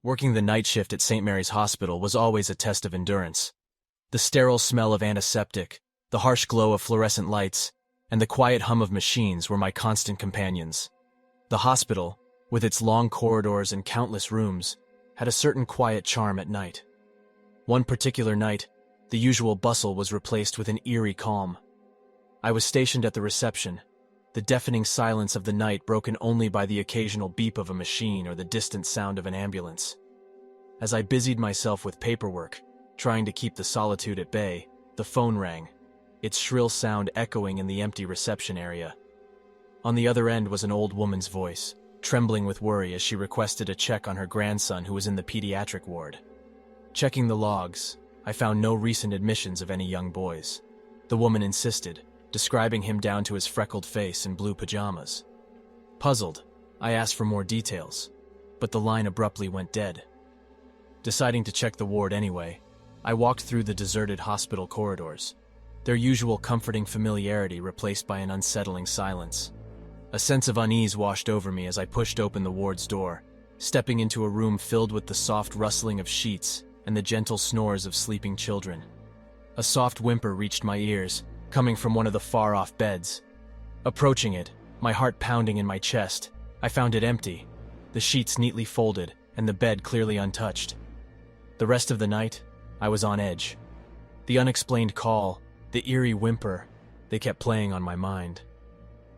Working the night shift at St. Mary's Hospital was always a test of endurance. The sterile smell of antiseptic, the harsh glow of fluorescent lights, and the quiet hum of machines were my constant companions. The hospital, with its long corridors and countless rooms, had a certain quiet charm at night. One particular night, the usual bustle was replaced with an eerie calm. I was stationed at the reception, the deafening silence of the night broken only by the occasional beep of a machine or the distant sound of an ambulance. As I busied myself with paperwork, trying to keep the solitude at bay, the phone rang, its shrill sound echoing in the empty reception area. On the other end was an old woman's voice, trembling with worry as she requested a check on her grandson who was in the pediatric ward. Checking the logs, I found no recent admissions of any young boys. The woman insisted, describing him down to his freckled face and blue pajamas. Puzzled, I asked for more details, but the line abruptly went dead. Deciding to check the ward anyway, I walked through the deserted hospital corridors, their usual comforting familiarity replaced by an unsettling silence. A sense of unease washed over me as I pushed open the ward's door, stepping into a room filled with the soft rustling of sheets and the gentle snores of sleeping children. A soft whimper reached my ears, coming from one of the far-off beds. Approaching it, my heart pounding in my chest, I found it empty, the sheets neatly folded and the bed clearly untouched. The rest of the night, I was on edge. The unexplained call, the eerie whimper, they kept playing on my mind.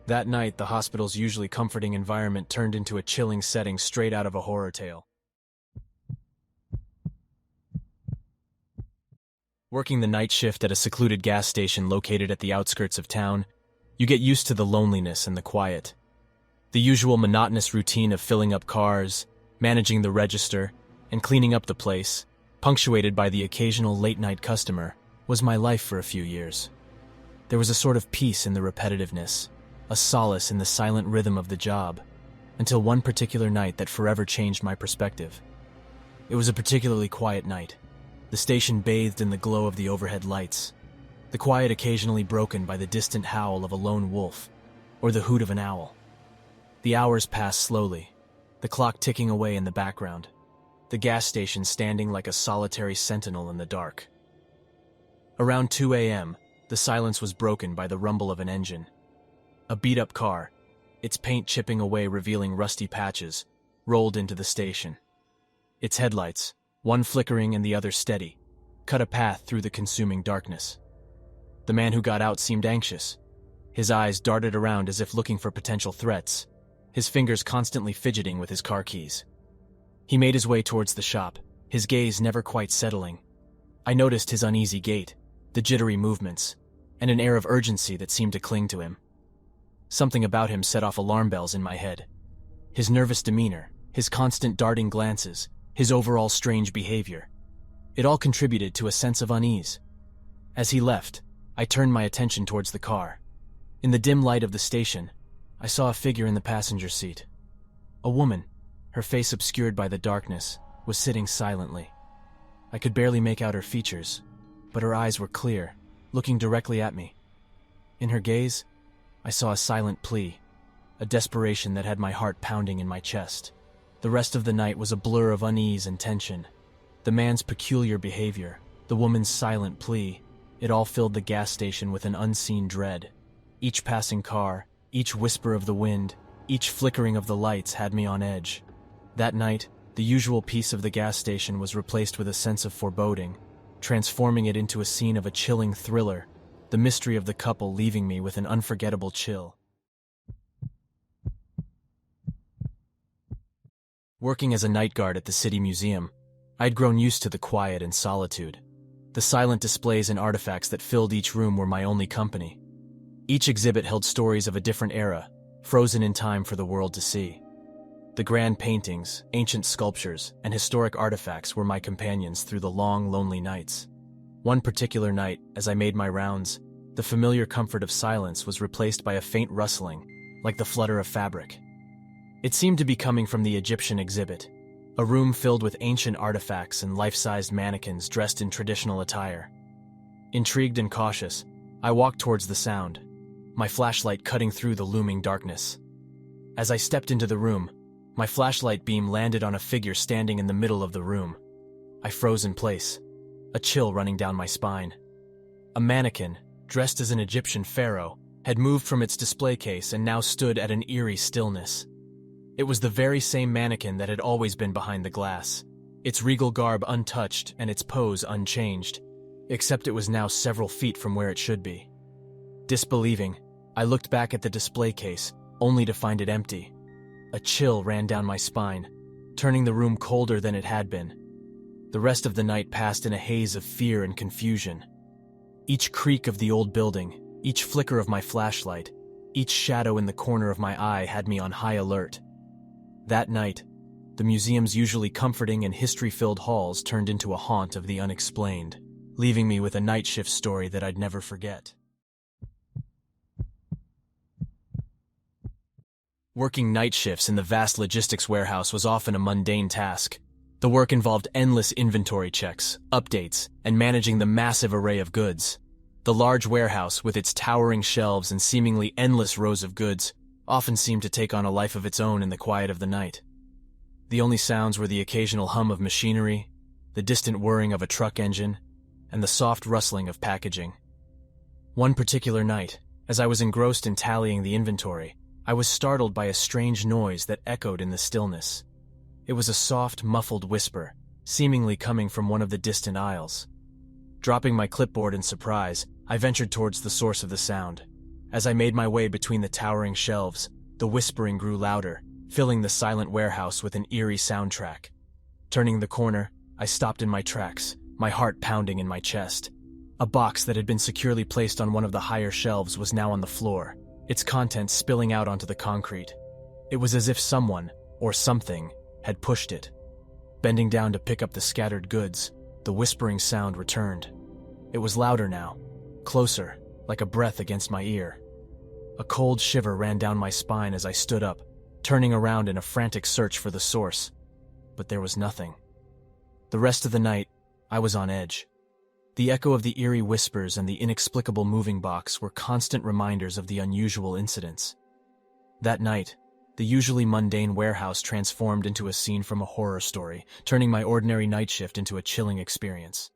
That night, the hospital's usually comforting environment turned into a chilling setting straight out of a horror tale. Working the night shift at a secluded gas station located at the outskirts of town, you get used to the loneliness and the quiet. The usual monotonous routine of filling up cars, managing the register, and cleaning up the place, punctuated by the occasional late-night customer, was my life for a few years. There was a sort of peace in the repetitiveness, a solace in the silent rhythm of the job, until one particular night that forever changed my perspective. It was a particularly quiet night. The station bathed in the glow of the overhead lights, the quiet occasionally broken by the distant howl of a lone wolf or the hoot of an owl. The hours passed slowly, the clock ticking away in the background, the gas station standing like a solitary sentinel in the dark. Around 2 a.m., the silence was broken by the rumble of an engine. A beat-up car, its paint chipping away revealing rusty patches, rolled into the station. Its headlights, one flickering and the other steady, cut a path through the consuming darkness. The man who got out seemed anxious. His eyes darted around as if looking for potential threats, his fingers constantly fidgeting with his car keys. He made his way towards the shop, his gaze never quite settling. I noticed his uneasy gait, the jittery movements, and an air of urgency that seemed to cling to him. Something about him set off alarm bells in my head. His nervous demeanor, his constant darting glances, his overall strange behavior. It all contributed to a sense of unease. As he left, I turned my attention towards the car. In the dim light of the station, I saw a figure in the passenger seat. A woman, her face obscured by the darkness, was sitting silently. I could barely make out her features, but her eyes were clear, looking directly at me. In her gaze, I saw a silent plea, a desperation that had my heart pounding in my chest. The rest of the night was a blur of unease and tension. The man's peculiar behavior, the woman's silent plea, it all filled the gas station with an unseen dread. Each passing car, each whisper of the wind, each flickering of the lights had me on edge. That night, the usual peace of the gas station was replaced with a sense of foreboding, transforming it into a scene of a chilling thriller, the mystery of the couple leaving me with an unforgettable chill. Working as a night guard at the City Museum, I'd grown used to the quiet and solitude. The silent displays and artifacts that filled each room were my only company. Each exhibit held stories of a different era, frozen in time for the world to see. The grand paintings, ancient sculptures, and historic artifacts were my companions through the long, lonely nights. One particular night, as I made my rounds, the familiar comfort of silence was replaced by a faint rustling, like the flutter of fabric. It seemed to be coming from the Egyptian exhibit, a room filled with ancient artifacts and life-sized mannequins dressed in traditional attire. Intrigued and cautious, I walked towards the sound, my flashlight cutting through the looming darkness. As I stepped into the room, My flashlight beam landed on a figure standing in the middle of the room. I froze in place, a chill running down my spine. A mannequin, dressed as an Egyptian pharaoh, had moved from its display case and now stood at an eerie stillness. It was the very same mannequin that had always been behind the glass, its regal garb untouched and its pose unchanged, except it was now several feet from where it should be. Disbelieving, I looked back at the display case, only to find it empty. A chill ran down my spine, turning the room colder than it had been. The rest of the night passed in a haze of fear and confusion. Each creak of the old building, each flicker of my flashlight, each shadow in the corner of my eye had me on high alert. That night, the museum's usually comforting and history-filled halls turned into a haunt of the unexplained, leaving me with a night shift story that I'd never forget. Working night shifts in the vast logistics warehouse was often a mundane task. The work involved endless inventory checks, updates, and managing the massive array of goods. The large warehouse, with its towering shelves and seemingly endless rows of goods, often seemed to take on a life of its own in the quiet of the night. The only sounds were the occasional hum of machinery, the distant whirring of a truck engine, and the soft rustling of packaging. One particular night, as I was engrossed in tallying the inventory, I was startled by a strange noise that echoed in the stillness. It was a soft, muffled whisper, seemingly coming from one of the distant aisles. Dropping my clipboard in surprise, I ventured towards the source of the sound. As I made my way between the towering shelves, the whispering grew louder, filling the silent warehouse with an eerie soundtrack. Turning the corner, I stopped in my tracks, my heart pounding in my chest. A box that had been securely placed on one of the higher shelves was now on the floor, its contents spilling out onto the concrete. It was as if someone, or something, had pushed it. Bending down to pick up the scattered goods, the whispering sound returned. It was louder now, closer, like a breath against my ear. A cold shiver ran down my spine as I stood up, turning around in a frantic search for the source. But there was nothing. The rest of the night, I was on edge. The echo of the eerie whispers and the inexplicable moving box were constant reminders of the unusual incidents. That night, the usually mundane warehouse transformed into a scene from a horror story, turning my ordinary night shift into a chilling experience.